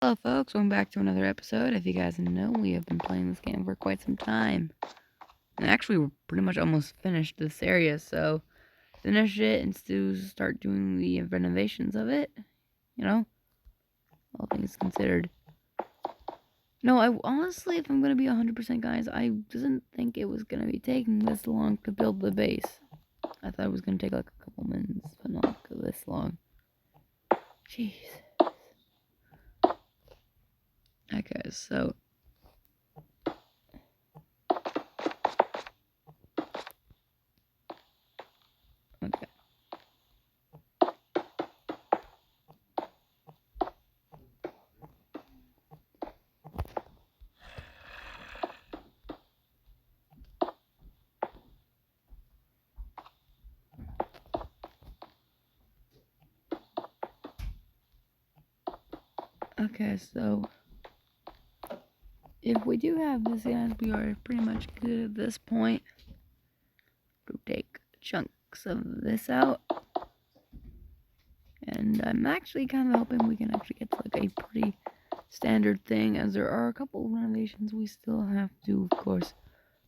Hello folks, welcome back to another episode. If you guys know, we have been playing this game for quite some time. And actually, we're pretty much almost finished this area, so finish it and start doing the renovations of it. You know, all things considered. No, I honestly, if I'm going to be 100% guys, I didn't think it was going to be taking this long to build the base. I thought it was going to take like a couple minutes, but not this long. Jeez. Okay, so okay. Okay, so if we do have this, guys, we are pretty much good at this point. To take chunks of this out. And I'm actually kind of hoping we can actually get to like a pretty standard thing, as there are a couple of renovations we still have to, of course,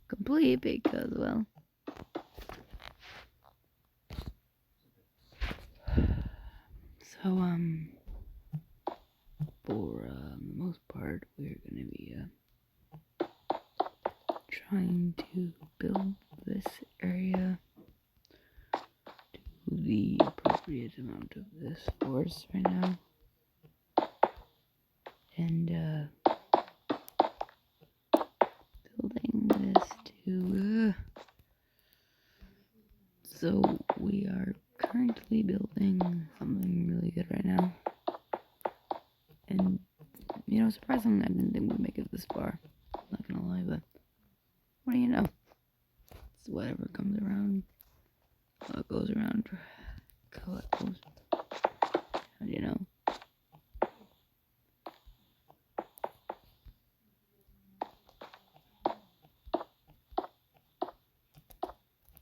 complete because, well, so, for the most part, we're gonna be trying to build this area to the appropriate amount of this force right now, and building this to so we are currently building something really good right now. And, you know, surprisingly, I didn't think we'd make it this far. Not gonna lie, but what do you know? It's whatever comes around. What goes around. What goes. How do you know?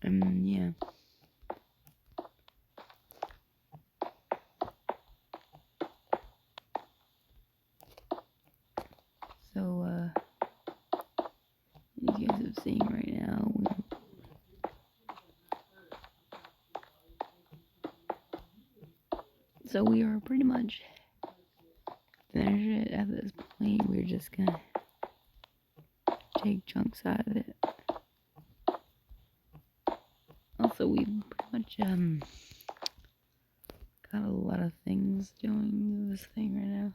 Yeah. So, you guys have seen right now, so we are pretty much finished it at this point. We're just gonna take chunks out of it. Also, we pretty much got a lot of things doing this thing right now.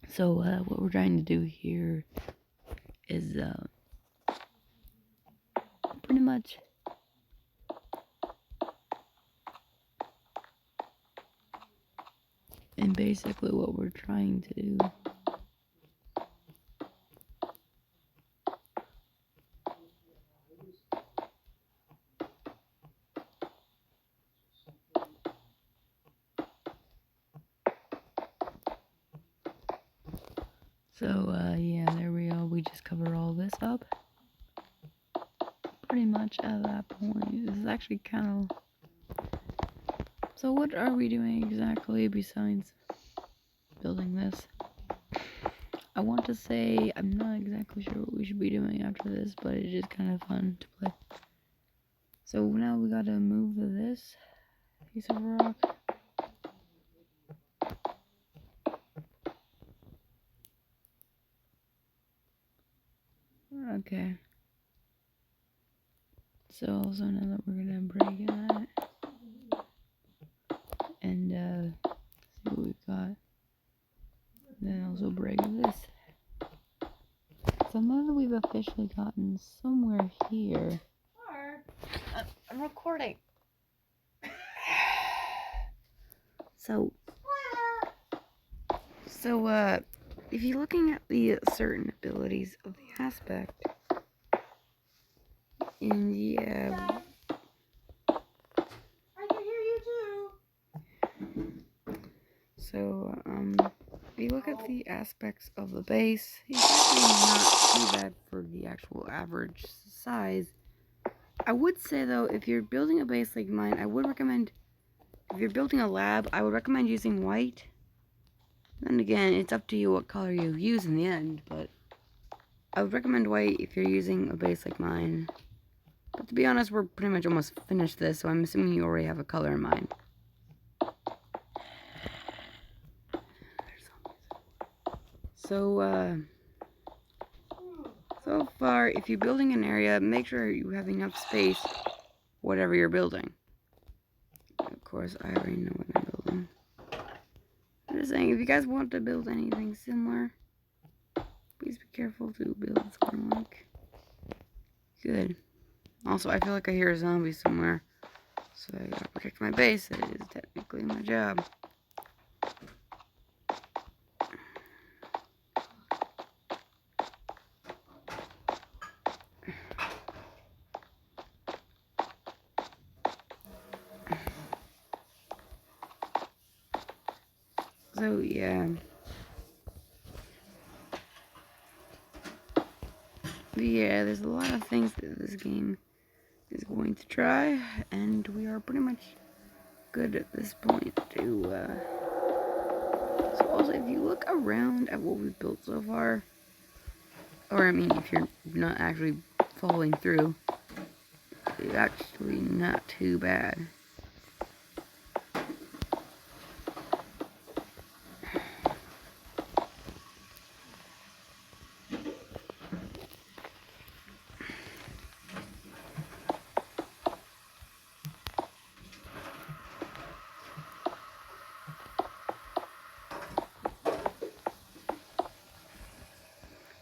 So, what we're trying to do here is, pretty much and basically what we're trying to do yeah, there we go. We just cover all this up. Pretty much at that point. This is actually kind of... So what are we doing exactly besides building this? I want to say I'm not exactly sure what we should be doing after this, but it's just kind of fun to play. So now we gotta move this piece of rock. Okay. So also now that we're gonna break that and see what we've got. Then also break this. So now that we've officially gotten somewhere here. I'm recording. So, if you're looking at the certain abilities of the aspect, and yeah. I can hear you too. So, look at the aspects of the base, it's actually not too bad for the actual average size. I would say though, if you're building a base like mine, I would recommend, if you're building a lab, I would recommend using white. Then again, it's up to you what color you use in the end, but I would recommend white if you're using a base like mine. But to be honest, we're pretty much almost finished this, so I'm assuming you already have a color in mind. So, so far, if you're building an area, make sure you have enough space, whatever you're building. Of course, I already know what I'm building. I'm just saying, if you guys want to build anything similar, please be careful to build something like. Good. Also, I feel like I hear a zombie somewhere, so I gotta protect my base. That is technically my job. So, yeah. But yeah, there's a lot of things that this game is going to try, and we are pretty much good at this point to, So also, if you look around at what we've built so far, or I mean, if you're not actually following through, it's actually not too bad.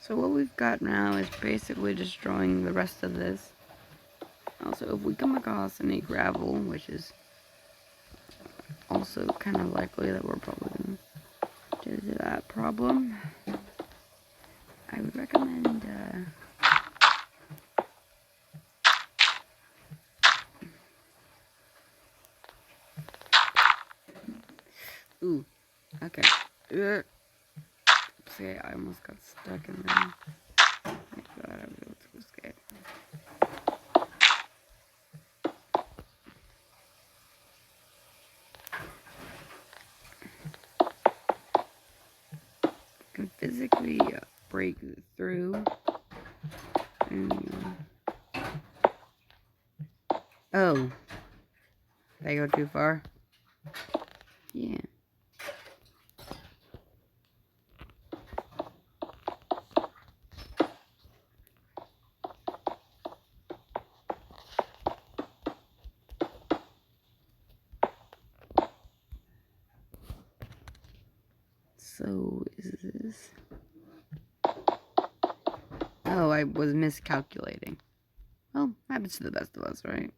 So what we've got now is basically destroying the rest of this. Also, if we come across any gravel, which is also kind of likely that we're probably going to do that problem, I would recommend, ooh, okay. See, I almost got stuck in there. Thank God I was able to escape. Can physically break through. Oh. Did I go too far? Yeah. So, is this... Oh, I was miscalculating. Well, happens to the best of us, right?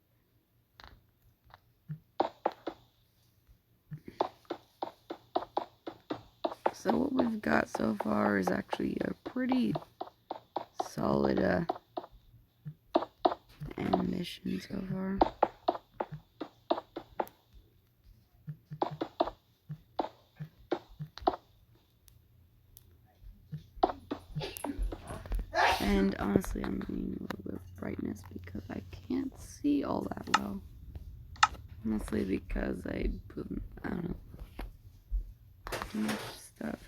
So what we've got so far is actually a pretty solid ammunition so far. And honestly, I'm needing a little bit of brightness because I can't see all that well. Mostly because I don't know, too much stuff.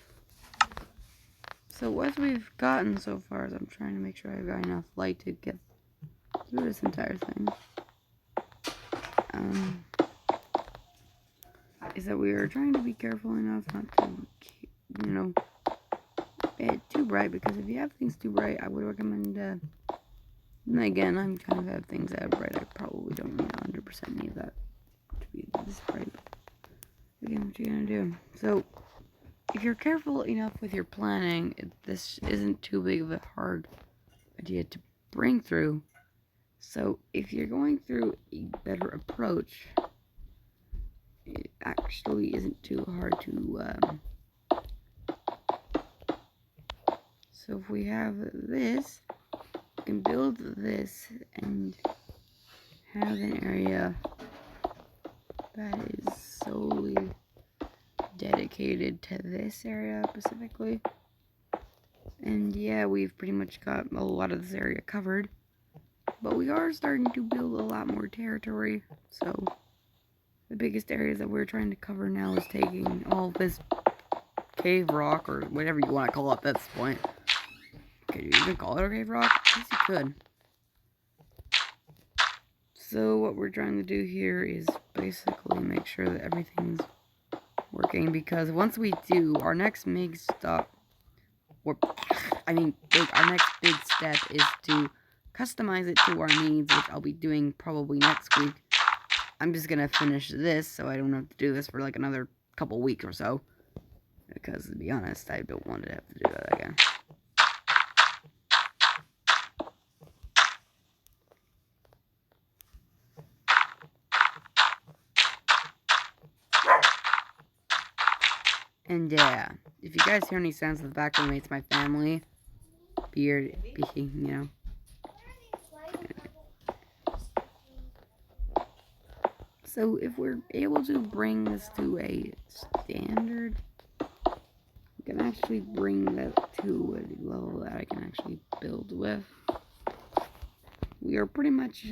So what we've gotten so far is I'm trying to make sure I've got enough light to get through this entire thing. Is that we are trying to be careful enough not to, you know, it too bright, because if you have things too bright, I would recommend, and again, I'm kind of have things that are bright, I probably don't need 100% need that to be this bright. Again, what you're gonna do. So, if you're careful enough with your planning, this isn't too big of a hard idea to bring through. So, if you're going through a better approach, it actually isn't too hard to, so if we have this, we can build this and have an area that is solely dedicated to this area specifically. And yeah, we've pretty much got a lot of this area covered. But we are starting to build a lot more territory. So the biggest areas that we're trying to cover now is taking all this cave rock, or whatever you want to call it at this point. Could you even call it a cave rock? I guess you could. So what we're trying to do here is basically make sure that everything's working, because once we do, our next big stop, our next big step is to customize it to our needs, which I'll be doing probably next week. I'm just gonna finish this so I don't have to do this for like another couple weeks or so, because to be honest, I don't want to have to do that again. And yeah, if you guys hear any sounds in the background, it's my family. So if we're able to bring this to a standard, we can actually bring that to a level that I can actually build with. We are pretty much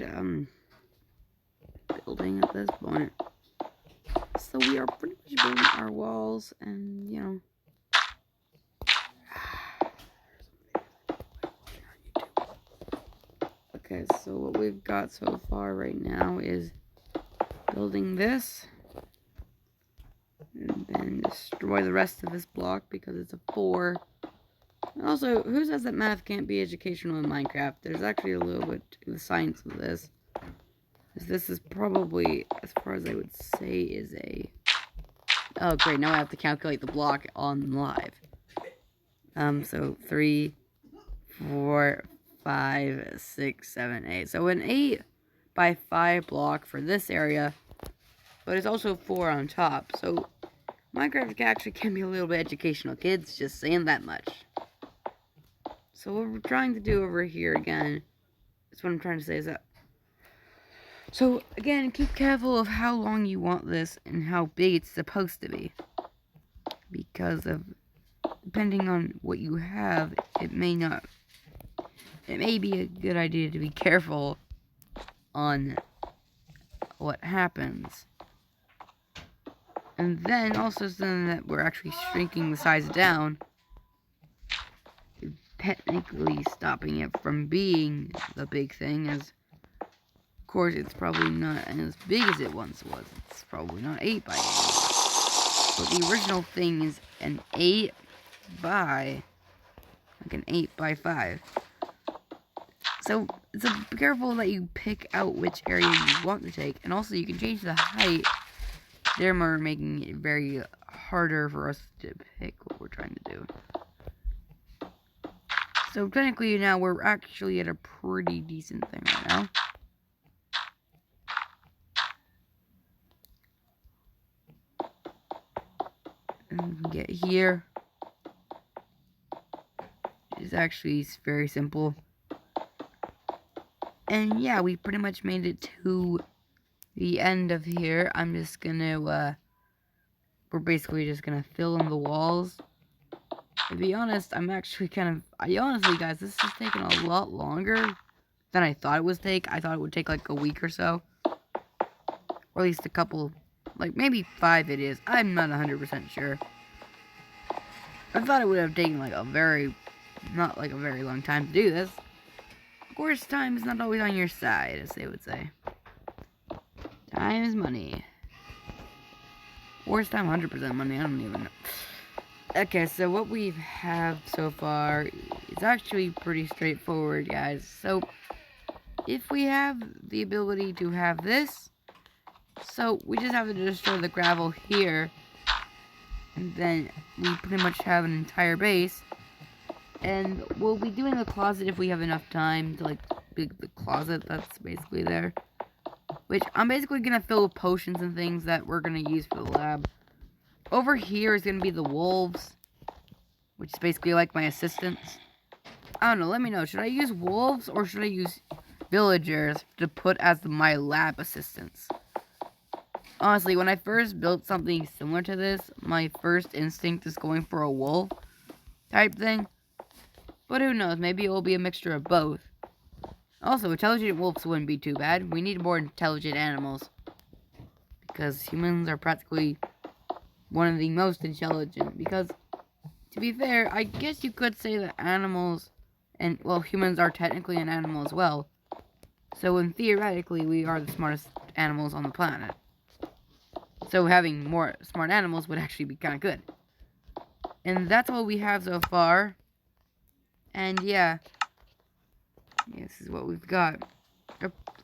building at this point. So we are pretty much building our walls, and okay, so what we've got so far right now is building this, and then destroy the rest of this block because it's a 4. And also, who says that math can't be educational in Minecraft? There's actually a little bit to the science of this. This is probably, as far as I would say, is a... Oh, great, now I have to calculate the block on live. So 3, 4, 5, 6, 7, 8. So an 8 by 5 block for this area, but it's also 4 on top. So Minecraft actually can be a little bit educational, kids, just saying that much. So what we're trying to do over here again, is what I'm trying to say is that, so again, keep careful of how long you want this and how big it's supposed to be, because of, depending on what you have, it may be a good idea to be careful on what happens. And then also, something that we're actually shrinking the size down, technically stopping it from being the big thing, as of course it's probably not as big as it once was. It's probably not 8 by 8. But the original thing is an 8 by 5. So be careful that you pick out which area you want to take, and also you can change the height, therefore making it very harder for us to pick what we're trying to do. So technically now we're actually at a pretty decent thing right now. And we can get here. It's actually very simple. And yeah, we pretty much made it to the end of here. I'm just gonna, we're basically just gonna fill in the walls. To be honest, honestly, guys, this is taking a lot longer than I thought it would take. I thought it would take like a week or so. Or at least a couple, like maybe 5 it is. I'm not 100% sure. I thought it would have taken like not like a very long time to do this. Of course, time is not always on your side, as they would say. Time is money. Or is time 100% money? I don't even know. Okay, so what we have so far is actually pretty straightforward, guys. So, if we have the ability to have this, so we just have to destroy the gravel here, and then we pretty much have an entire base. And we'll be doing a closet if we have enough time to, like, dig the closet that's basically there. Which I'm basically going to fill with potions and things that we're going to use for the lab. Over here is going to be the wolves, which is basically like my assistants. I don't know, let me know. Should I use wolves or should I use villagers to put as my lab assistants? Honestly, when I first built something similar to this, my first instinct is going for a wool type thing. But who knows, maybe it will be a mixture of both. Also, intelligent wolves wouldn't be too bad. We need more intelligent animals. Because humans are practically one of the most intelligent. Because, to be fair, I guess you could say that animals, and, well, humans are technically an animal as well. So, theoretically, we are the smartest animals on the planet. So having more smart animals would actually be kind of good. And that's all we have so far. And yeah, this is what we've got.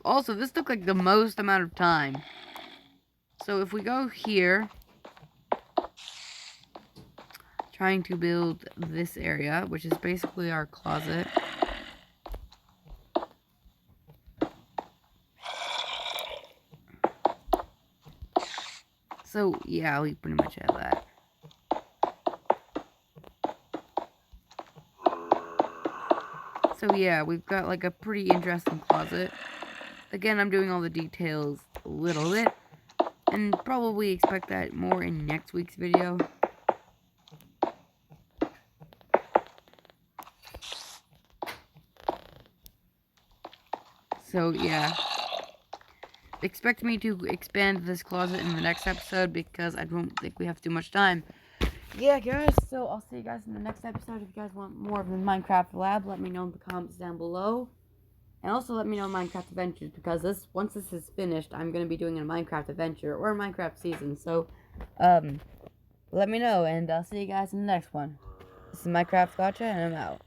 Also, this took like the most amount of time. So if we go here, trying to build this area, which is basically our closet. So yeah, we pretty much have that. So yeah, we've got like a pretty interesting closet. Again, I'm doing all the details a little bit. And probably expect that more in next week's video. So yeah, expect me to expand this closet in the next episode because I don't think we have too much time. Yeah, guys, so I'll see you guys in the next episode. If you guys want more of the Minecraft Lab, let me know in the comments down below. And also let me know Minecraft Adventures, because once this is finished, I'm going to be doing a Minecraft Adventure or a Minecraft Season. So, let me know, and I'll see you guys in the next one. This is Minecraft Gotcha, and I'm out.